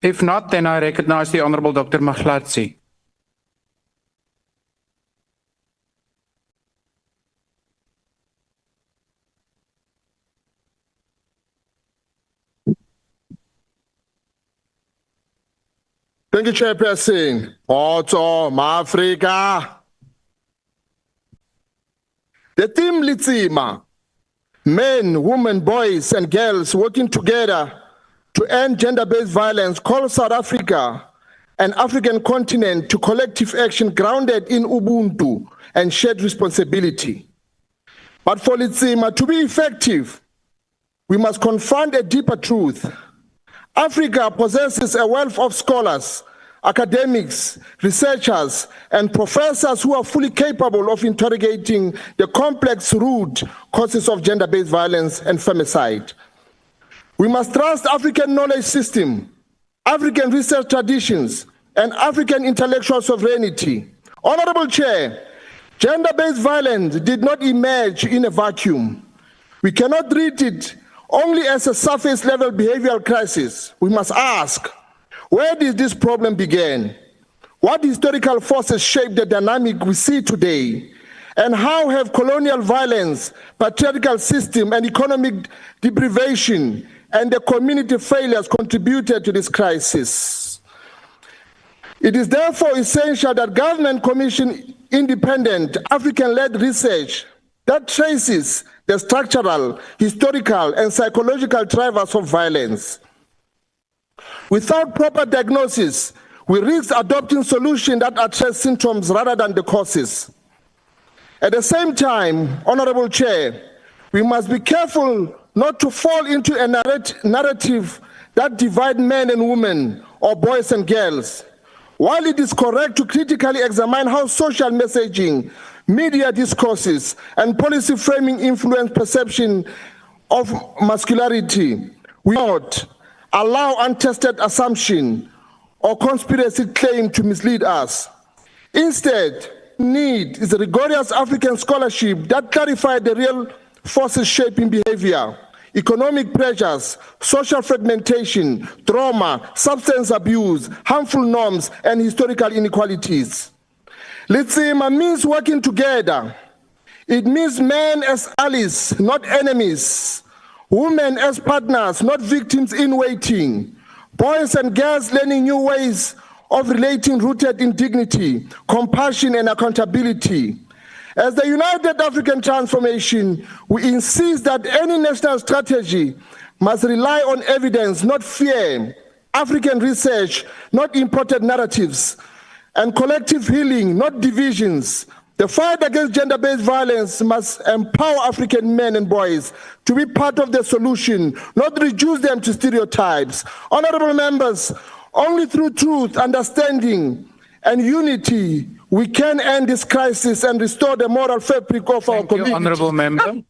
If not, then I recognize the Honourable Dr. Mahlatsi. Thank you, Chairperson. Otso, Maafrika. The theme Litsima, men, women, boys, and girls working together to end gender-based violence, calls South Africa, an African continent, to collective action grounded in Ubuntu and shared responsibility. But for Litsima to be effective, we must confront a deeper truth. Africa possesses a wealth of scholars, academics, researchers, and professors who are fully capable of interrogating the complex root causes of gender-based violence and femicide. We must trust African knowledge system, African research traditions, and African intellectual sovereignty. Honorable Chair, gender-based violence did not emerge in a vacuum. We cannot treat it only as a surface-level behavioral crisis. We must ask, where did this problem begin? What historical forces shaped the dynamic we see today? And how have colonial violence, patriarchal system, and economic deprivation and the community failures contributed to this crisis? It is therefore essential that government commission independent, African-led research that traces the structural, historical, and psychological drivers of violence. Without proper diagnosis, we risk adopting solutions that address symptoms rather than the causes. At the same time, Honorable Chair, we must be careful not to fall into a narrative that divides men and women or boys and girls. While it is correct to critically examine how social messaging, media discourses, and policy framing influence perception of masculinity, we not allow untested assumption or conspiracy claim to mislead us. Instead, need is a rigorous African scholarship that clarifies the real forces shaping behavior, economic pressures, social fragmentation, trauma, substance abuse, harmful norms, and historical inequalities. Litsima means working together. It means men as allies, not enemies. Women as partners, not victims in waiting. Boys and girls learning new ways of relating rooted in dignity, compassion, and accountability. As the United African Transformation, we insist that any national strategy must rely on evidence, not fear, African research, not imported narratives, and collective healing, not divisions. The fight against gender-based violence must empower African men and boys to be part of the solution, not reduce them to stereotypes. Honorable members, only through truth, understanding, and unity we can end this crisis and restore the moral fabric of our community. Thank you, Honorable Member.